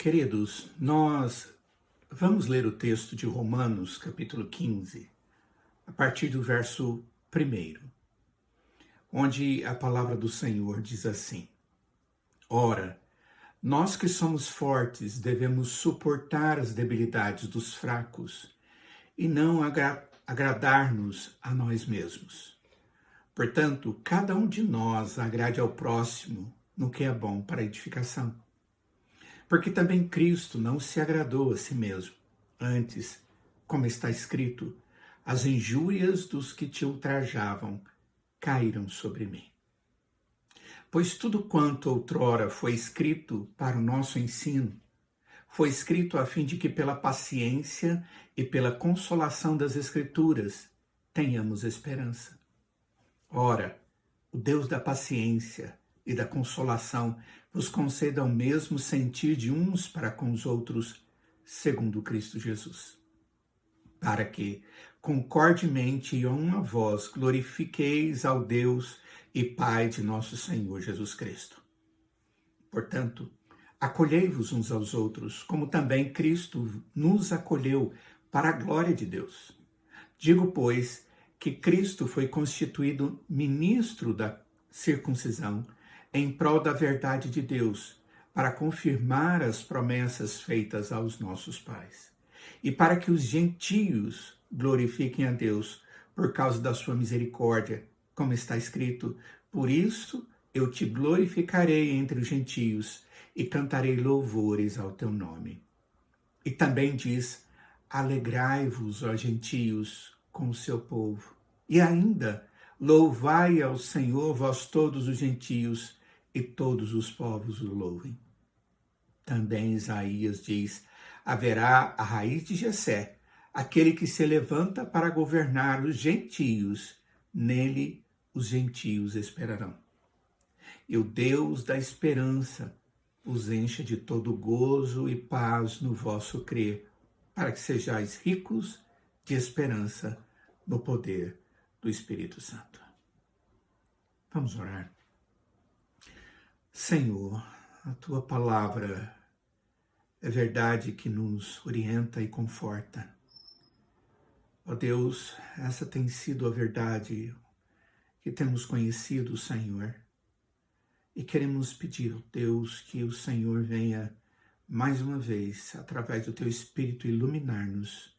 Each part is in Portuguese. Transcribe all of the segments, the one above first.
Queridos, nós vamos ler o texto de Romanos, capítulo 15, a partir do verso 1, onde a palavra do Senhor diz assim: Ora, nós que somos fortes devemos suportar as debilidades dos fracos e não agradar-nos a nós mesmos. Portanto, cada um de nós agrade ao próximo no que é bom para a edificação. Porque também Cristo não se agradou a si mesmo. Antes, como está escrito, as injúrias dos que te ultrajavam caíram sobre mim. Pois tudo quanto outrora foi escrito para o nosso ensino, foi escrito a fim de que pela paciência e pela consolação das Escrituras tenhamos esperança. Ora, o Deus da paciência e da consolação vos conceda o mesmo sentir de uns para com os outros, segundo Cristo Jesus, para que, concordemente e a uma voz, glorifiqueis ao Deus e Pai de nosso Senhor Jesus Cristo. Portanto, acolhei-vos uns aos outros, como também Cristo nos acolheu para a glória de Deus. Digo, pois, que Cristo foi constituído ministro da circuncisão em prol da verdade de Deus, para confirmar as promessas feitas aos nossos pais, e para que os gentios glorifiquem a Deus por causa da sua misericórdia, como está escrito: por isso eu te glorificarei entre os gentios e cantarei louvores ao teu nome. E também diz: alegrai-vos, ó gentios, com o seu povo. E ainda, louvai ao Senhor, vós todos os gentios, e todos os povos o louvem. Também Isaías diz: haverá a raiz de Jessé, aquele que se levanta para governar os gentios, nele os gentios esperarão. E o Deus da esperança os encha de todo gozo e paz no vosso crer, para que sejais ricos de esperança no poder do Espírito Santo. Vamos orar. Senhor, a tua palavra é verdade que nos orienta e conforta. Ó Deus, essa tem sido a verdade que temos conhecido, Senhor. E queremos pedir, ó Deus, que o Senhor venha mais uma vez, através do teu Espírito, iluminar-nos,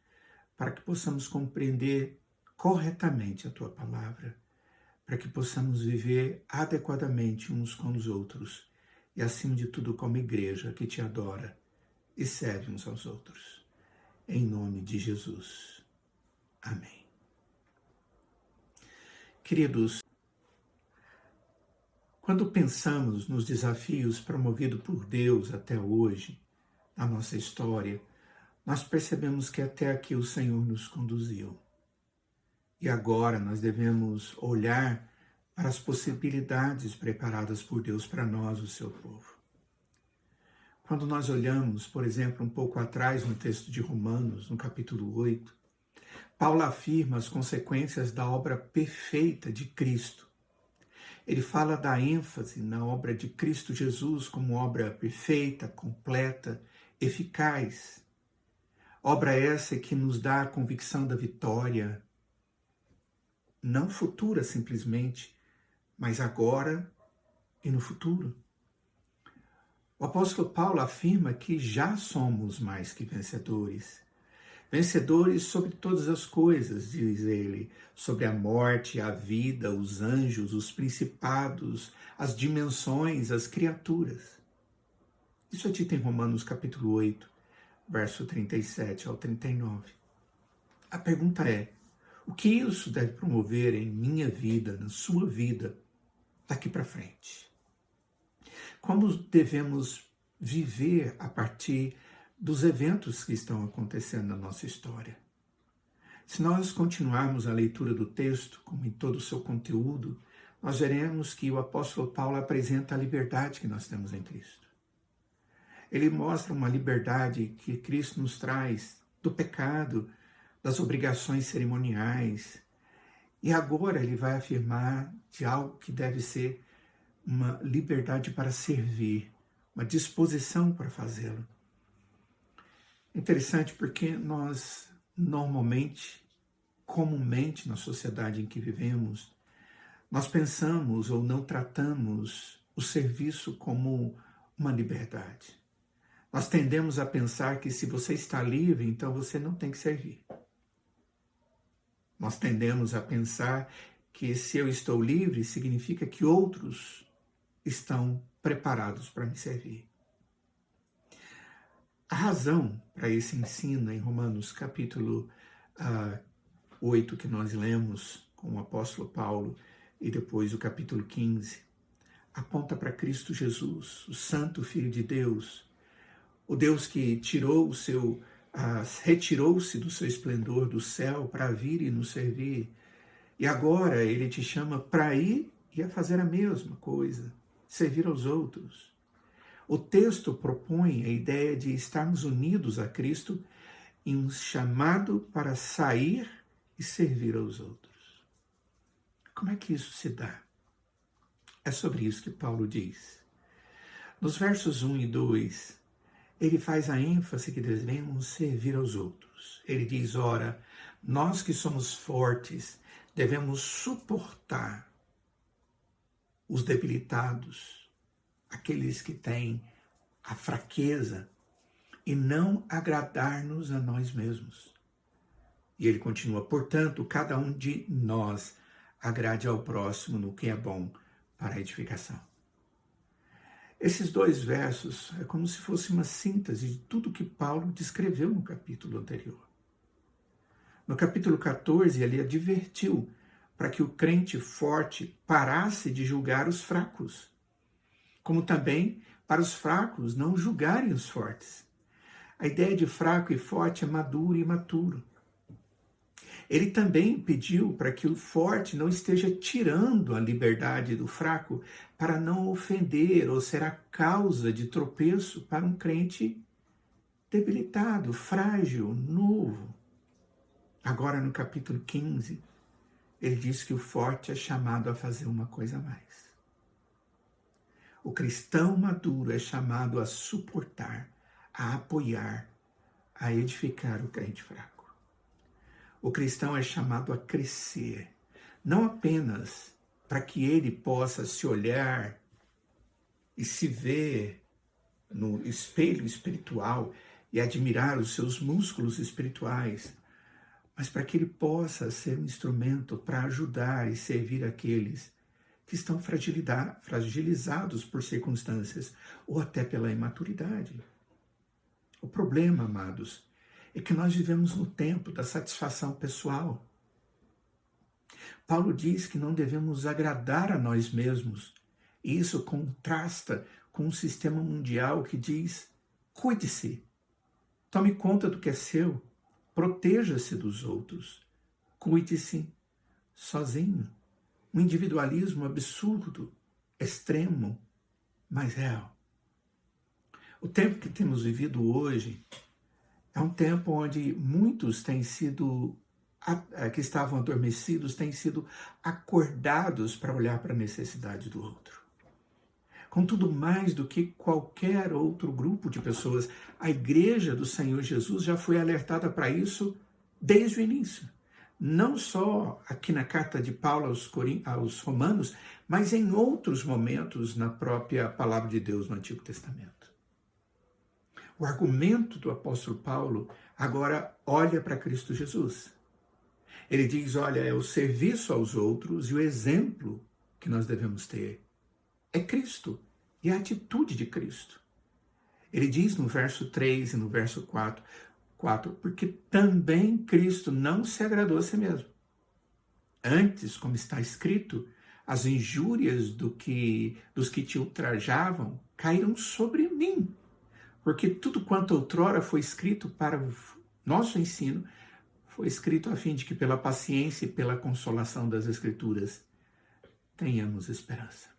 para que possamos compreender corretamente a tua palavra, para que possamos viver adequadamente uns com os outros e, acima de tudo, como igreja que te adora e serve uns aos outros. Em nome de Jesus. Amém. Queridos, quando pensamos nos desafios promovidos por Deus até hoje, na nossa história, nós percebemos que até aqui o Senhor nos conduziu. E agora nós devemos olhar para as possibilidades preparadas por Deus para nós, o seu povo. Quando nós olhamos, por exemplo, um pouco atrás no texto de Romanos, no capítulo 8, Paulo afirma as consequências da obra perfeita de Cristo. Ele fala da ênfase na obra de Cristo Jesus como obra perfeita, completa, eficaz. Obra essa que nos dá a convicção da vitória, não futura simplesmente, mas agora e no futuro. O apóstolo Paulo afirma que já somos mais que vencedores. Vencedores sobre todas as coisas, diz ele, sobre a morte, a vida, os anjos, os principados, as dimensões, as criaturas. Isso é dito em Romanos capítulo 8, verso 37 ao 39. A pergunta é: o que isso deve promover em minha vida, na sua vida, daqui para frente? Como devemos viver a partir dos eventos que estão acontecendo na nossa história? Se nós continuarmos a leitura do texto, como em todo o seu conteúdo, nós veremos que o apóstolo Paulo apresenta a liberdade que nós temos em Cristo. Ele mostra uma liberdade que Cristo nos traz do pecado, das obrigações cerimoniais. E agora ele vai afirmar de algo que deve ser uma liberdade para servir, uma disposição para fazê-lo. Interessante porque nós normalmente, comumente na sociedade em que vivemos, nós pensamos ou não tratamos o serviço como uma liberdade. Nós tendemos a pensar que se você está livre, então você não tem que servir. Nós tendemos a pensar que se eu estou livre, significa que outros estão preparados para me servir. A razão para esse ensino em Romanos capítulo 8, que nós lemos com o apóstolo Paulo, e depois o capítulo 15, aponta para Cristo Jesus, o Santo Filho de Deus, o Deus que retirou-se do seu esplendor do céu para vir e nos servir. E agora ele te chama para ir e a fazer a mesma coisa, servir aos outros. O texto propõe a ideia de estarmos unidos a Cristo em um chamado para sair e servir aos outros. Como é que isso se dá? É sobre isso que Paulo diz. Nos versos 1 e 2, ele faz a ênfase que devemos servir aos outros. Ele diz, ora, nós que somos fortes, devemos suportar os debilitados, aqueles que têm a fraqueza, e não agradar-nos a nós mesmos. E ele continua, portanto, cada um de nós agrade ao próximo no que é bom para a edificação. Esses dois versos é como se fosse uma síntese de tudo que Paulo descreveu no capítulo anterior. No capítulo 14, ele advertiu para que o crente forte parasse de julgar os fracos, como também para os fracos não julgarem os fortes. A ideia de fraco e forte é maduro e imaturo. Ele também pediu para que o forte não esteja tirando a liberdade do fraco para não ofender ou ser a causa de tropeço para um crente debilitado, frágil, novo. Agora no capítulo 15, ele diz que o forte é chamado a fazer uma coisa a mais. O cristão maduro é chamado a suportar, a apoiar, a edificar o crente fraco. O cristão é chamado a crescer, não apenas para que ele possa se olhar e se ver no espelho espiritual e admirar os seus músculos espirituais, mas para que ele possa ser um instrumento para ajudar e servir aqueles que estão fragilizados por circunstâncias ou até pela imaturidade. O problema, amados, é que nós vivemos no tempo da satisfação pessoal. Paulo diz que não devemos agradar a nós mesmos. E isso contrasta com um sistema mundial que diz, cuide-se, tome conta do que é seu, proteja-se dos outros, cuide-se sozinho. Um individualismo absurdo, extremo, mas real. O tempo que temos vivido hoje é um tempo onde muitos que estavam adormecidos têm sido acordados para olhar para a necessidade do outro. Contudo, mais do que qualquer outro grupo de pessoas, a Igreja do Senhor Jesus já foi alertada para isso desde o início. Não só aqui na carta de Paulo aos Romanos, mas em outros momentos na própria palavra de Deus no Antigo Testamento. O argumento do apóstolo Paulo agora olha para Cristo Jesus. Ele diz, olha, é o serviço aos outros e o exemplo que nós devemos ter é Cristo e a atitude de Cristo. Ele diz no verso 3 e no verso 4, porque também Cristo não se agradou a si mesmo. Antes, como está escrito, as injúrias dos que te ultrajavam caíram sobre mim, porque tudo quanto outrora foi escrito para o nosso ensino, foi escrito a fim de que pela paciência e pela consolação das Escrituras tenhamos esperança.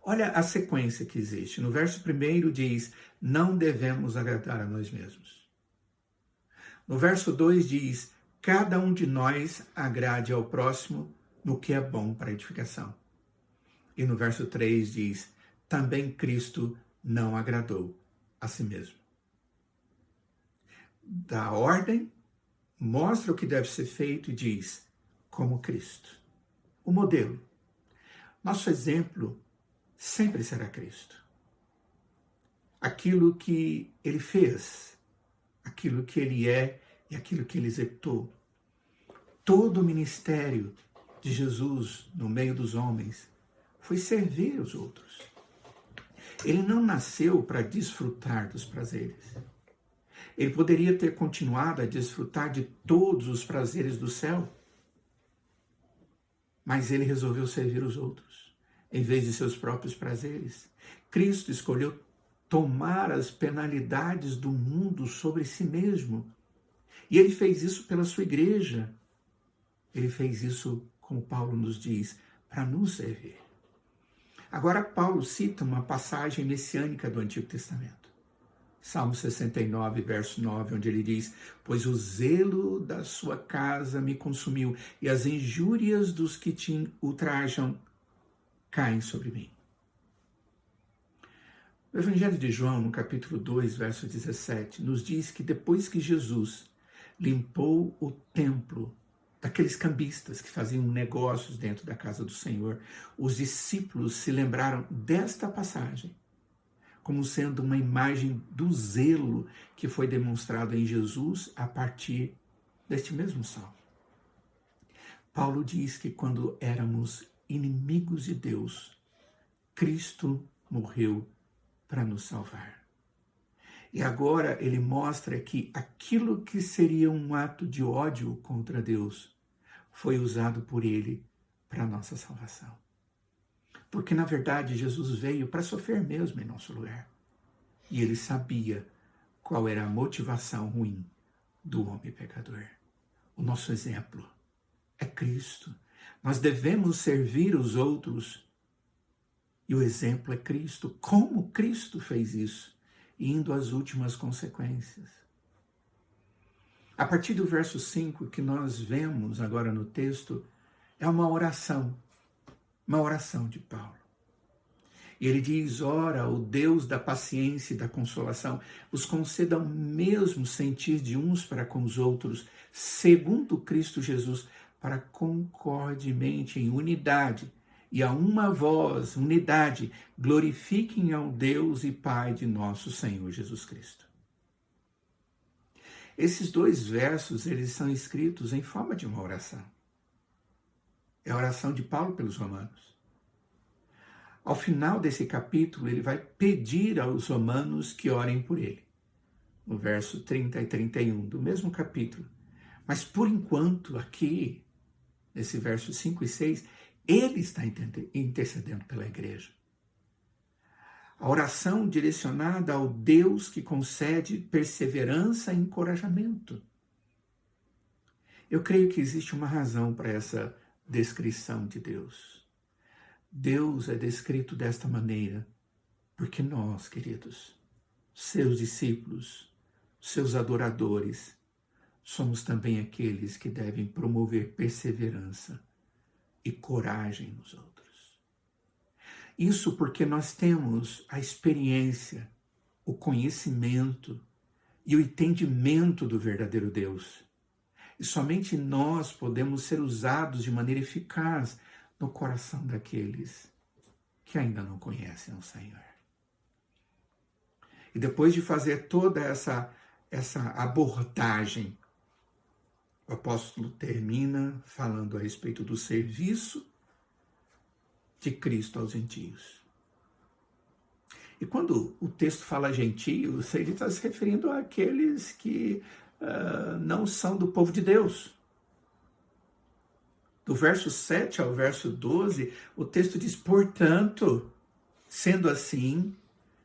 Olha a sequência que existe. No verso 1 diz, não devemos agradar a nós mesmos. No verso 2 diz, cada um de nós agrade ao próximo no que é bom para a edificação. E no verso 3 diz, também Cristo não agradou a si mesmo. dá ordem, mostra o que deve ser feito e diz, como Cristo. O modelo. Nosso exemplo sempre será Cristo. Aquilo que ele fez, aquilo que ele é e aquilo que ele executou. Todo o ministério de Jesus no meio dos homens foi servir os outros. Ele não nasceu para desfrutar dos prazeres. Ele poderia ter continuado a desfrutar de todos os prazeres do céu, mas ele resolveu servir os outros, em vez de seus próprios prazeres. Cristo escolheu tomar as penalidades do mundo sobre si mesmo. E ele fez isso pela sua igreja. Ele fez isso, como Paulo nos diz, para nos servir. Agora, Paulo cita uma passagem messiânica do Antigo Testamento. Salmo 69, verso 9, onde ele diz, pois o zelo da sua casa me consumiu, e as injúrias dos que te ultrajam caem sobre mim. O Evangelho de João, no capítulo 2, verso 17, nos diz que depois que Jesus limpou o templo daqueles cambistas que faziam negócios dentro da casa do Senhor, os discípulos se lembraram desta passagem como sendo uma imagem do zelo que foi demonstrado em Jesus a partir deste mesmo salmo. Paulo diz que quando éramos inimigos de Deus, Cristo morreu para nos salvar. E agora ele mostra que aquilo que seria um ato de ódio contra Deus foi usado por ele para a nossa salvação. Porque, na verdade, Jesus veio para sofrer mesmo em nosso lugar. E ele sabia qual era a motivação ruim do homem pecador. O nosso exemplo é Cristo. Nós devemos servir os outros. E o exemplo é Cristo. Como Cristo fez isso? Indo às últimas consequências. A partir do verso 5 que nós vemos agora no texto, é uma oração de Paulo. E ele diz, ora, o Deus da paciência e da consolação os conceda o mesmo sentir de uns para com os outros, segundo Cristo Jesus, para concordemente, em unidade, e a uma voz, unidade, glorifiquem ao Deus e Pai de nosso Senhor Jesus Cristo. Esses dois versos, eles são escritos em forma de uma oração. É a oração de Paulo pelos romanos. Ao final desse capítulo, ele vai pedir aos romanos que orem por ele. No verso 30 e 31 do mesmo capítulo. Mas por enquanto, aqui, nesse verso 5 e 6, ele está intercedendo pela igreja. A oração direcionada ao Deus que concede perseverança e encorajamento. Eu creio que existe uma razão para essa descrição de Deus. Deus é descrito desta maneira porque nós, queridos, seus discípulos, seus adoradores, somos também aqueles que devem promover perseverança e coragem nos outros. Isso porque nós temos a experiência, o conhecimento e o entendimento do verdadeiro Deus. E somente nós podemos ser usados de maneira eficaz no coração daqueles que ainda não conhecem o Senhor. E depois de fazer toda essa abordagem, o apóstolo termina falando a respeito do serviço de Cristo aos gentios. E quando o texto fala gentios, ele está se referindo àqueles que não são do povo de Deus. Do verso 7 ao verso 12, o texto diz, portanto, sendo assim,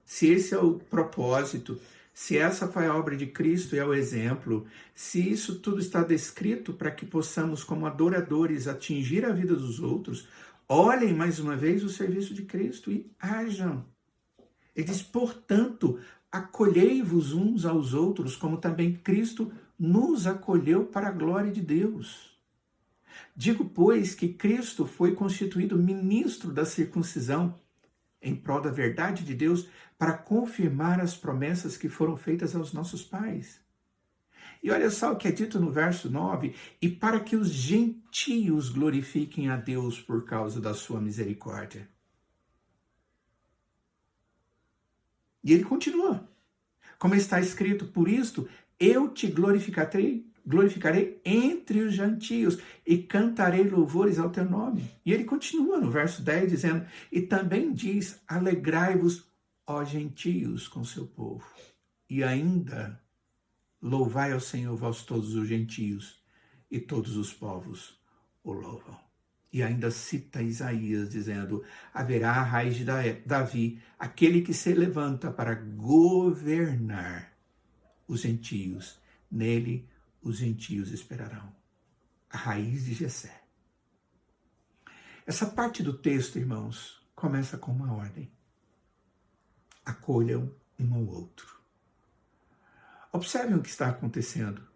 se esse é o propósito, se essa foi a obra de Cristo e é o exemplo, se isso tudo está descrito para que possamos, como adoradores, atingir a vida dos outros, olhem mais uma vez o serviço de Cristo e ajam. Ele diz, portanto, acolhei-vos uns aos outros, como também Cristo nos acolheu para a glória de Deus. Digo, pois, que Cristo foi constituído ministro da circuncisão em prol da verdade de Deus para confirmar as promessas que foram feitas aos nossos pais. E olha só o que é dito no verso 9: e para que os gentios glorifiquem a Deus por causa da sua misericórdia. E ele continua, como está escrito: por isto eu te glorificarei entre os gentios e cantarei louvores ao teu nome. E ele continua no verso 10 dizendo: e também diz: alegrai-vos, ó gentios, com seu povo. E ainda: louvai ao Senhor vós todos os gentios, e todos os povos o louvam. E ainda cita Isaías dizendo: haverá a raiz de Davi, aquele que se levanta para governar os gentios. Nele os gentios esperarão. A raiz de Jessé. Essa parte do texto, irmãos, começa com uma ordem: acolham um ao outro. Observem o que está acontecendo.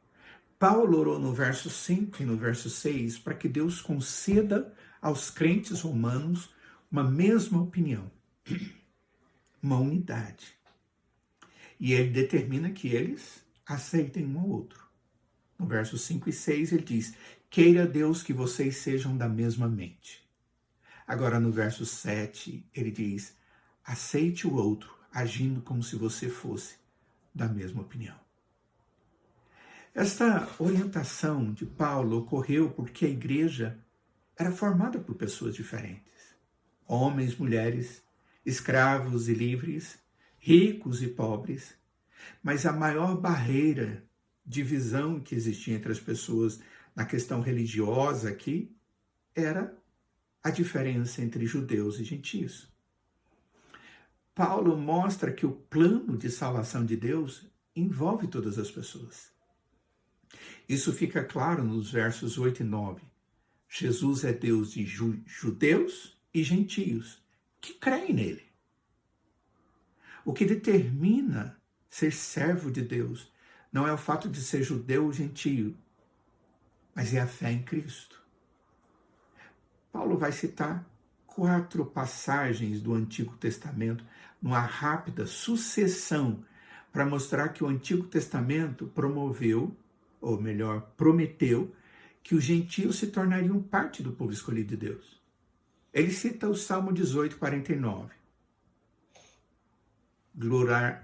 Paulo orou no verso 5 e no verso 6 para que Deus conceda aos crentes romanos uma mesma opinião, uma unidade. E ele determina que eles aceitem um ao outro. No versos 5 e 6 ele diz: queira Deus que vocês sejam da mesma mente. Agora no verso 7 ele diz: aceite o outro, agindo como se você fosse da mesma opinião. Esta orientação de Paulo ocorreu porque a igreja era formada por pessoas diferentes. Homens, mulheres, escravos e livres, ricos e pobres. Mas a maior barreira de divisão que existia entre as pessoas na questão religiosa aqui era a diferença entre judeus e gentios. Paulo mostra que o plano de salvação de Deus envolve todas as pessoas. Isso fica claro nos versos 8 e 9. Jesus é Deus de judeus e gentios que creem nele. O que determina ser servo de Deus não é o fato de ser judeu ou gentio, mas é a fé em Cristo. Paulo vai citar 4 passagens do Antigo Testamento numa rápida sucessão para mostrar que o Antigo Testamento promoveu, ou melhor, prometeu, que os gentios se tornariam parte do povo escolhido de Deus. Ele cita o Salmo 18, 49.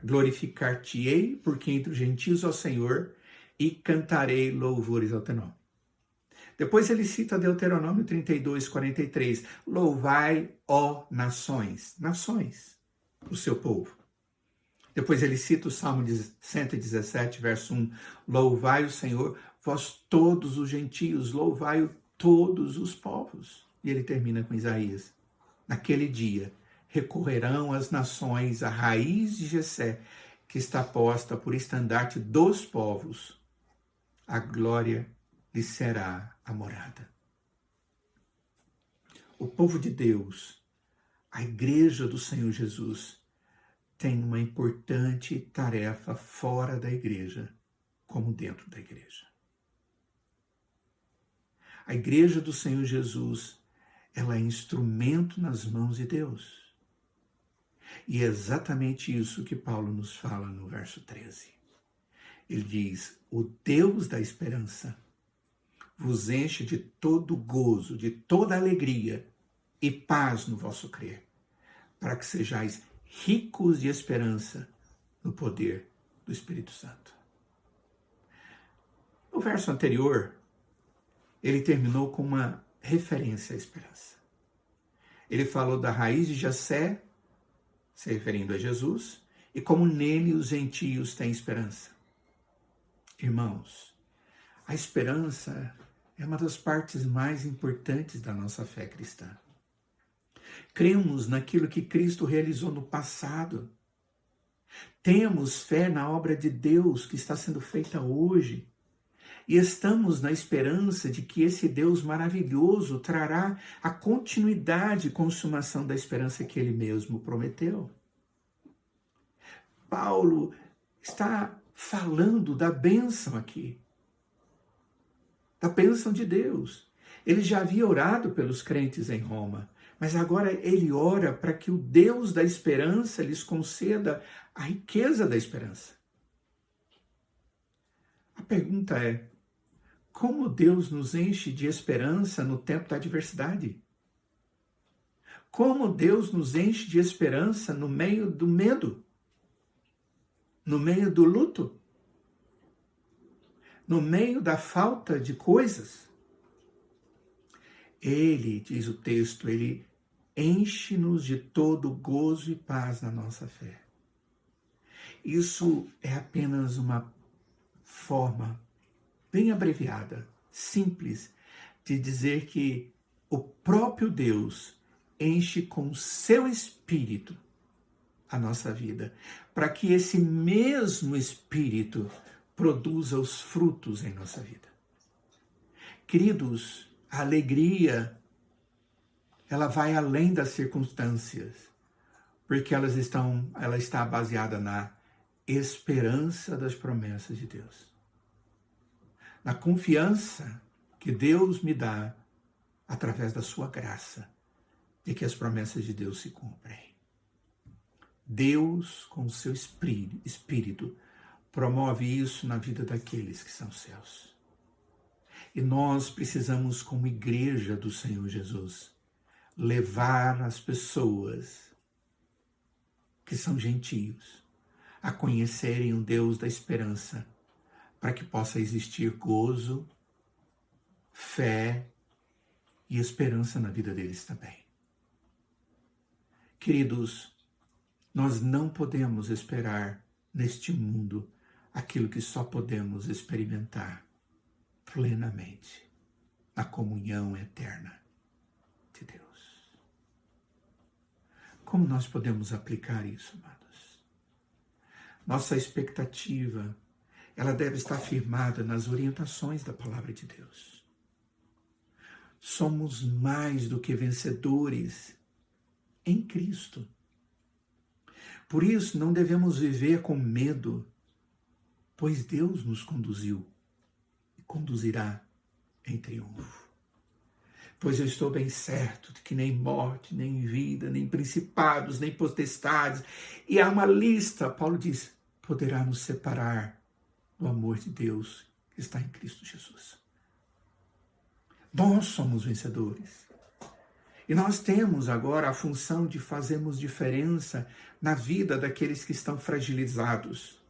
Glorificar-te-ei, porque entre os gentios ao Senhor, e cantarei louvores ao teu nome. Depois ele cita Deuteronômio 32, 43. Louvai, ó nações, nações, o seu povo. Depois ele cita o Salmo 117, verso 1. Louvai o Senhor, vós todos os gentios, louvai-o todos os povos. E ele termina com Isaías. Naquele dia, recorrerão as nações à raiz de Jessé, que está posta por estandarte dos povos. A glória lhe será a morada. O povo de Deus, a igreja do Senhor Jesus, tem uma importante tarefa fora da igreja, como dentro da igreja. A igreja do Senhor Jesus, ela é instrumento nas mãos de Deus. E é exatamente isso que Paulo nos fala no verso 13. Ele diz: o Deus da esperança vos enche de todo gozo, de toda alegria e paz no vosso crer, para que sejais ricos de esperança no poder do Espírito Santo. No verso anterior, ele terminou com uma referência à esperança. Ele falou da raiz de Jessé, se referindo a Jesus, e como nele os gentios têm esperança. Irmãos, a esperança é uma das partes mais importantes da nossa fé cristã. Cremos naquilo que Cristo realizou no passado. Temos fé na obra de Deus que está sendo feita hoje. E estamos na esperança de que esse Deus maravilhoso trará a continuidade e consumação da esperança que ele mesmo prometeu. Paulo está falando da bênção aqui, da bênção de Deus. Ele já havia orado pelos crentes em Roma, mas agora ele ora para que o Deus da esperança lhes conceda a riqueza da esperança. A pergunta é: como Deus nos enche de esperança no tempo da adversidade? Como Deus nos enche de esperança no meio do medo, no meio do luto, no meio da falta de coisas? Ele, diz o texto, ele enche-nos de todo gozo e paz na nossa fé. Isso é apenas uma forma bem abreviada, simples, de dizer que o próprio Deus enche com o seu Espírito a nossa vida, para que esse mesmo Espírito produza os frutos em nossa vida. Queridos, a alegria, ela vai além das circunstâncias, porque ela está baseada na esperança das promessas de Deus. Na confiança que Deus me dá através da sua graça, de que as promessas de Deus se cumprem. Deus, com o seu Espírito, promove isso na vida daqueles que são seus. E nós precisamos, como igreja do Senhor Jesus, levar as pessoas que são gentios a conhecerem o Deus da esperança, para que possa existir gozo, fé e esperança na vida deles também. Queridos, nós não podemos esperar neste mundo aquilo que só podemos experimentar plenamente na comunhão eterna de Deus. Como nós podemos aplicar isso, amados? Nossa expectativa, ela deve estar firmada nas orientações da palavra de Deus. Somos mais do que vencedores em Cristo. Por isso, não devemos viver com medo, pois Deus nos conduziu e conduzirá em triunfo. Pois eu estou bem certo de que nem morte, nem vida, nem principados, nem potestades, e há uma lista, Paulo diz, poderá nos separar do amor de Deus que está em Cristo Jesus. Nós somos vencedores. E nós temos agora a função de fazermos diferença na vida daqueles que estão fragilizados,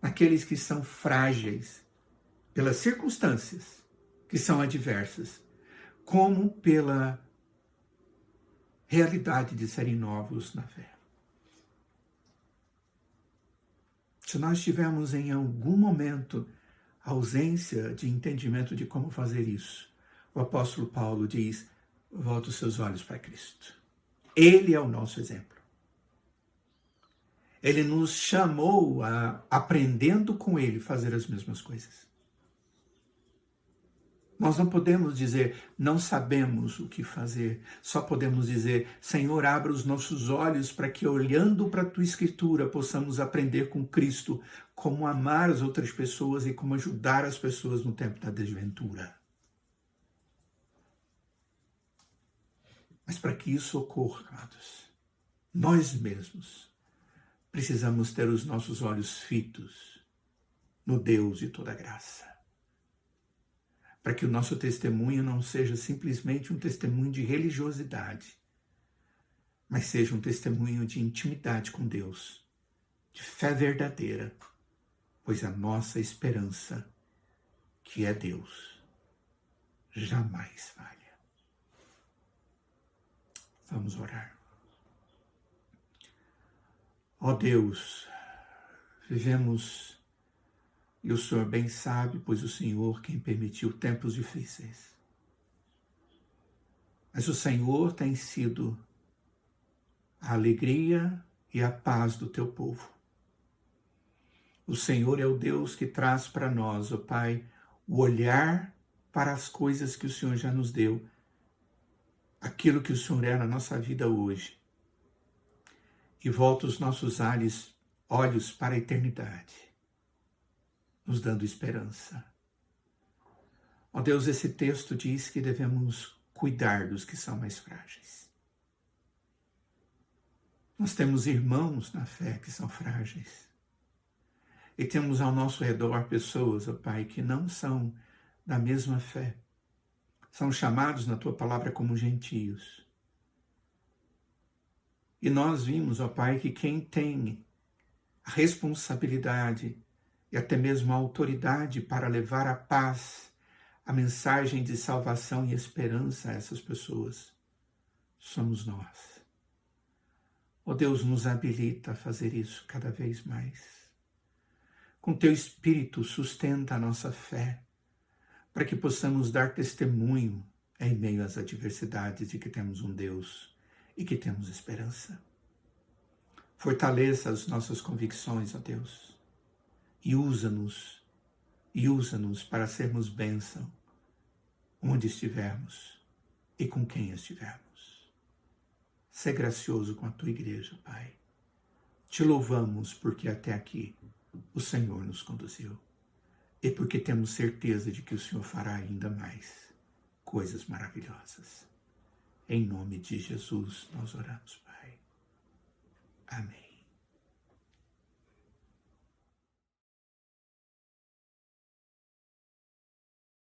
naqueles que são frágeis pelas circunstâncias que são adversas, como pela realidade de serem novos na fé. Se nós tivermos em algum momento ausência de entendimento de como fazer isso, o apóstolo Paulo diz: volta os seus olhos para Cristo. Ele é o nosso exemplo. Ele nos chamou a, aprendendo com ele, fazer as mesmas coisas. Nós não podemos dizer, não sabemos o que fazer. Só podemos dizer, Senhor, abra os nossos olhos para que, olhando para a tua Escritura, possamos aprender com Cristo como amar as outras pessoas e como ajudar as pessoas no tempo da desventura. Mas para que isso ocorra, amados, nós mesmos precisamos ter os nossos olhos fitos no Deus de toda graça. Para que o nosso testemunho não seja simplesmente um testemunho de religiosidade, mas seja um testemunho de intimidade com Deus, de fé verdadeira, pois a nossa esperança, que é Deus, jamais falha. Vamos orar. Ó Deus, vivemos, e o Senhor bem sabe, pois o Senhor quem permitiu tempos difíceis. Mas o Senhor tem sido a alegria e a paz do teu povo. O Senhor é o Deus que traz para nós, ó Pai, o olhar para as coisas que o Senhor já nos deu, aquilo que o Senhor é na nossa vida hoje, e volta os nossos olhos para a eternidade, nos dando esperança. Ó Deus, esse texto diz que devemos cuidar dos que são mais frágeis. Nós temos irmãos na fé que são frágeis. E temos ao nosso redor pessoas, ó Pai, que não são da mesma fé. São chamados na Tua palavra como gentios. E nós vimos, ó Pai, que quem tem a responsabilidade e até mesmo a autoridade para levar a paz, a mensagem de salvação e esperança a essas pessoas, somos nós. Ó Deus, nos habilita a fazer isso cada vez mais. Com Teu Espírito, sustenta a nossa fé, para que possamos dar testemunho em meio às adversidades de que temos um Deus e que temos esperança. Fortaleça as nossas convicções, ó Deus, e usa-nos para sermos bênção onde estivermos e com quem estivermos. Sê gracioso com a Tua igreja, Pai. Te louvamos porque até aqui o Senhor nos conduziu e porque temos certeza de que o Senhor fará ainda mais coisas maravilhosas. Em nome de Jesus nós oramos, Pai. Amém.